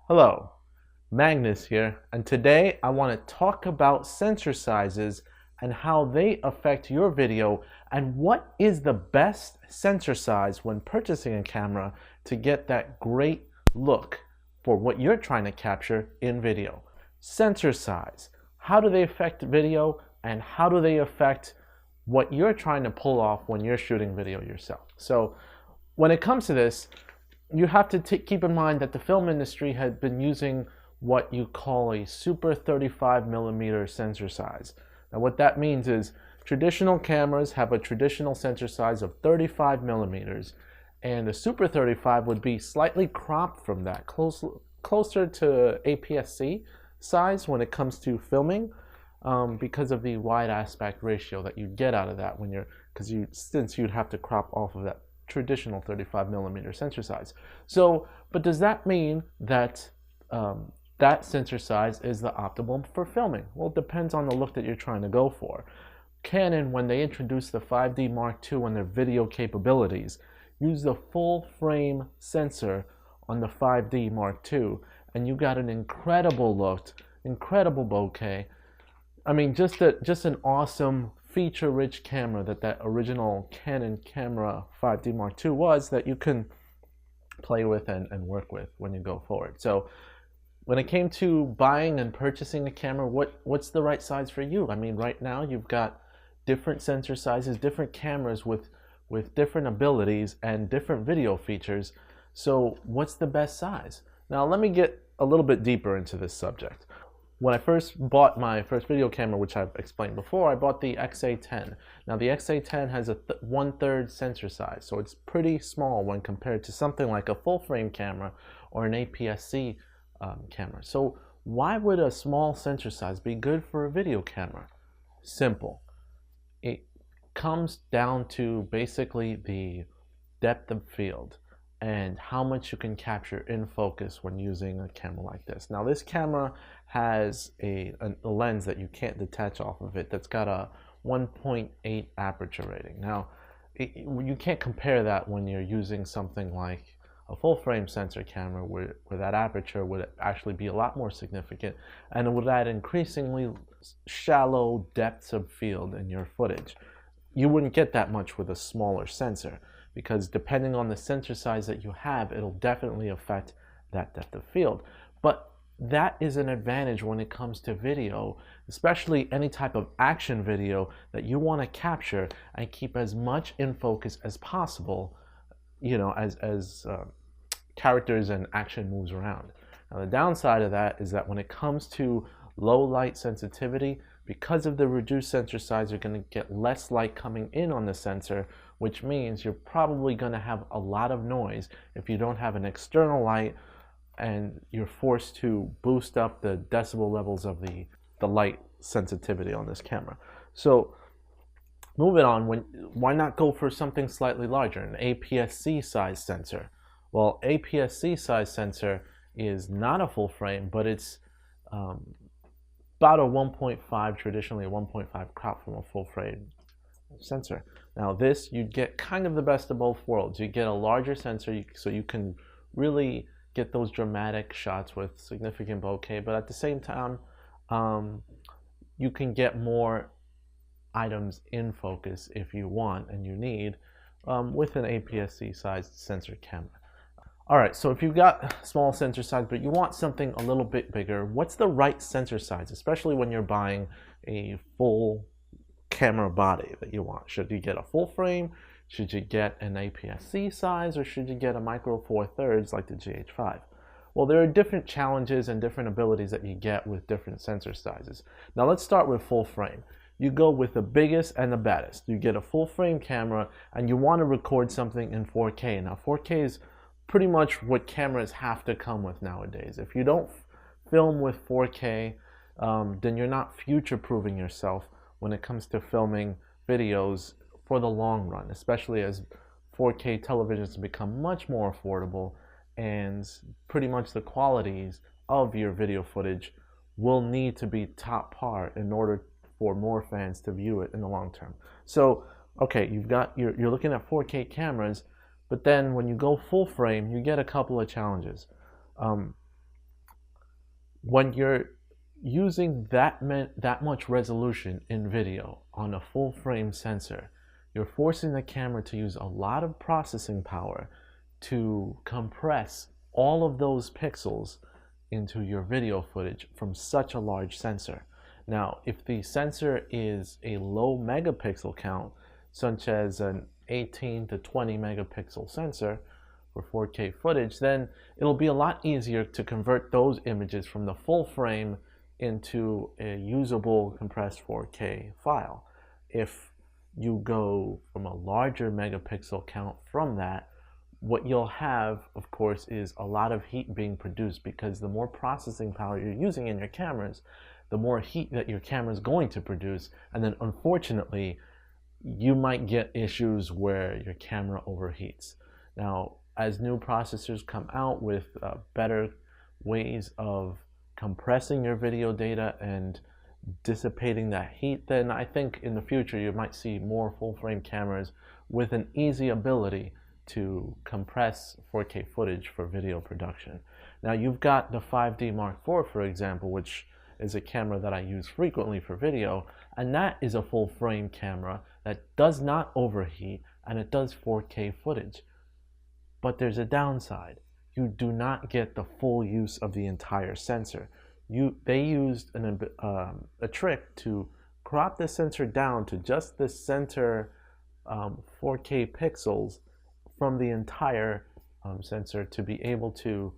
Hello, Magnus here, and today I want to talk about sensor sizes and how they affect your video and what is the best sensor size when purchasing a camera to get that great look for what you're trying to capture in video. Sensor size, how do they affect video and how do they affect what you're trying to pull off when you're shooting video yourself? So when it comes to this, you have to keep in mind that the film industry had been using what you call a super 35mm sensor size. Now what that means is traditional cameras have a traditional sensor size of 35mm, and the super 35 would be slightly cropped from that, closer to APS-C size when it comes to filming, because of the wide aspect ratio that you get out of that when since you'd have to crop off of that traditional 35mm sensor size. So, but does that mean that that sensor size is the optimal for filming? Well, it depends on the look that you're trying to go for. Canon, when they introduced the 5D Mark II and their video capabilities, used the full frame sensor on the 5D Mark II, and you got an incredible look, incredible bokeh. I mean, just an awesome feature-rich camera that original Canon camera 5D Mark II was, that you can play with and work with when you go forward. So when it came to buying and purchasing a camera, what's the right size for you? I mean, right now you've got different sensor sizes, different cameras with different abilities and different video features. So what's the best size? Now let me get a little bit deeper into this subject. When I first bought my first video camera, which I've explained before, I bought the A7SIII. Now the A7SIII has a 1/3 sensor size, so it's pretty small when compared to something like a full frame camera or an APS-C camera. So why would a small sensor size be good for a video camera? Simple. It comes down to basically the depth of field and how much you can capture in focus when using a camera like this. Now this camera has a lens that you can't detach off of it that's got a 1.8 aperture rating. Now you can't compare that when you're using something like a full frame sensor camera where that aperture would actually be a lot more significant and it would add increasingly shallow depths of field in your footage. You wouldn't get that much with a smaller sensor, because depending on the sensor size that you have, it'll definitely affect that depth of field. But that is an advantage when it comes to video, especially any type of action video that you want to capture and keep as much in focus as possible, you know, as characters and action moves around. Now the downside of that is that when it comes to low light sensitivity, because of the reduced sensor size, you're going to get less light coming in on the sensor, which means you're probably going to have a lot of noise if you don't have an external light, and you're forced to boost up the decibel levels of the light sensitivity on this camera. So moving on, why not go for something slightly larger, an APS-C size sensor? Well, APS-C size sensor is not a full frame, but it's about a 1.5, traditionally a 1.5 crop from a full frame sensor. Now this, you'd get kind of the best of both worlds. You get a larger sensor so you can really get those dramatic shots with significant bokeh, but at the same time you can get more items in focus if you want and you need with an APS-C sized sensor camera. Alright, so if you've got small sensor size but you want something a little bit bigger, what's the right sensor size, especially when you're buying a full camera body that you want? Should you get a full frame? Should you get an APS-C size, or should you get a micro 4/3 like the GH5? Well, there are different challenges and different abilities that you get with different sensor sizes. Now let's start with full frame. You go with the biggest and the baddest. You get a full frame camera and you want to record something in 4K. Now 4K is pretty much what cameras have to come with nowadays. If you don't film with 4K, then you're not future-proofing yourself when it comes to filming videos for the long run, especially as 4K televisions become much more affordable and pretty much the qualities of your video footage will need to be top par in order for more fans to view it in the long term. So okay, you're looking at 4K cameras, but then when you go full frame, you get a couple of challenges. When you're using that much resolution in video on a full frame sensor, you're forcing the camera to use a lot of processing power to compress all of those pixels into your video footage from such a large sensor. Now, if the sensor is a low megapixel count, such as an 18 to 20 megapixel sensor for 4K footage, then it'll be a lot easier to convert those images from the full frame into a usable compressed 4K file. If you go from a larger megapixel count from that, what you'll have, of course, is a lot of heat being produced, because the more processing power you're using in your cameras, the more heat that your camera is going to produce. And then unfortunately, you might get issues where your camera overheats. Now, as new processors come out with better ways of compressing your video data and dissipating that heat, then I think in the future you might see more full frame cameras with an easy ability to compress 4K footage for video production. Now, you've got the 5D Mark IV, for example, which is a camera that I use frequently for video, and that is a full frame camera that does not overheat, and it does 4K footage. But there's a downside. You do not get the full use of the entire sensor. They used a trick to crop the sensor down to just the center 4K pixels from the entire sensor to be able to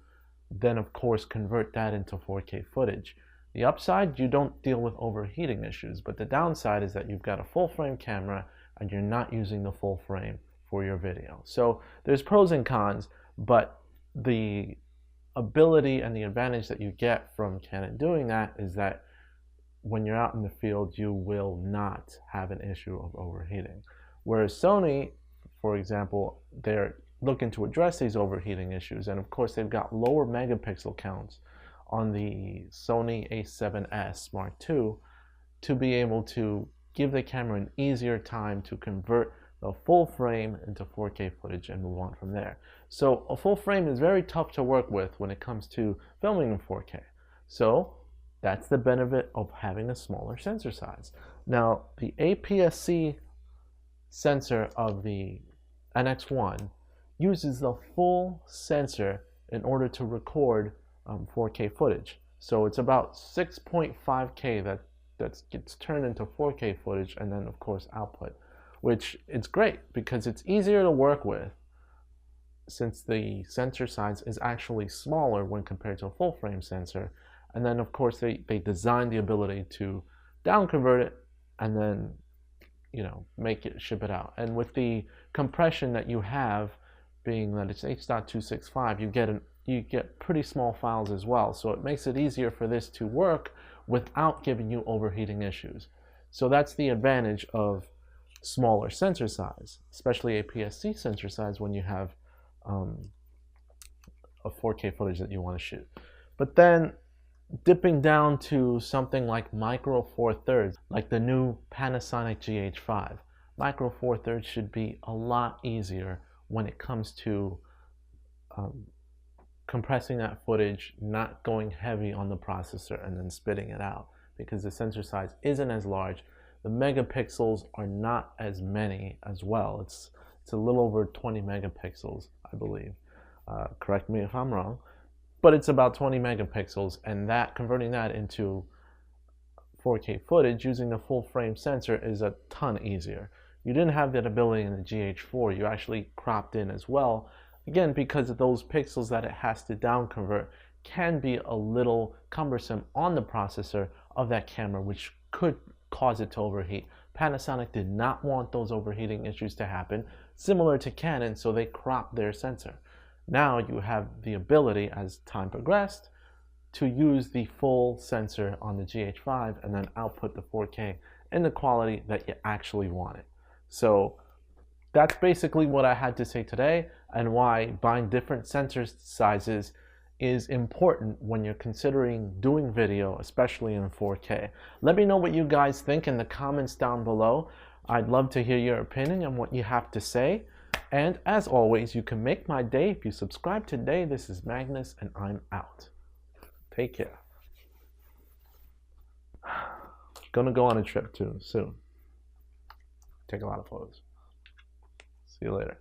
then, of course, convert that into 4K footage. The upside, you don't deal with overheating issues, but the downside is that you've got a full frame camera and you're not using the full frame for your video. So there's pros and cons, but the ability and the advantage that you get from Canon doing that is that when you're out in the field, you will not have an issue of overheating. Whereas Sony, for example, they're looking to address these overheating issues, and of course they've got lower megapixel counts on the Sony A7S Mark II to be able to give the camera an easier time to convert the full frame into 4K footage and move on from there. So a full frame is very tough to work with when it comes to filming in 4K. So that's the benefit of having a smaller sensor size. Now, the APS-C sensor of the NX1 uses the full sensor in order to record 4K footage. So it's about 6.5K that gets turned into 4K footage, and then of course output, which it's great because it's easier to work with since the sensor size is actually smaller when compared to a full frame sensor. And then of course they designed the ability to down convert it and then, you know, make it, ship it out. And with the compression that you have, being that it's H.265, you get pretty small files as well. So it makes it easier for this to work without giving you overheating issues. So that's the advantage of smaller sensor size, especially APS-C sensor size when you have a 4K footage that you want to shoot. But then dipping down to something like micro four thirds, like the new Panasonic GH5, micro four thirds should be a lot easier when it comes to compressing that footage, not going heavy on the processor and then spitting it out, because the sensor size isn't as large. The megapixels are not as many as well. It's a little over 20 megapixels, I believe. Correct me if I'm wrong, but it's about 20 megapixels, and that converting that into 4K footage using the full frame sensor is a ton easier. You didn't have that ability in the GH4. You actually cropped in as well. Again, because of those pixels that it has to down convert can be a little cumbersome on the processor of that camera, which could cause it to overheat. Panasonic did not want those overheating issues to happen, similar to Canon, so they cropped their sensor. Now you have the ability, as time progressed, to use the full sensor on the GH5 and then output the 4K in the quality that you actually wanted. So that's basically what I had to say today, and why buying different sensor sizes is important when you're considering doing video, especially in 4K. Let me know what you guys think in the comments down below. I'd love to hear your opinion on what you have to say. And as always, you can make my day if you subscribe today. This is Magnus, and I'm out. Take care. Gonna go on a trip too soon. Take a lot of photos. See you later.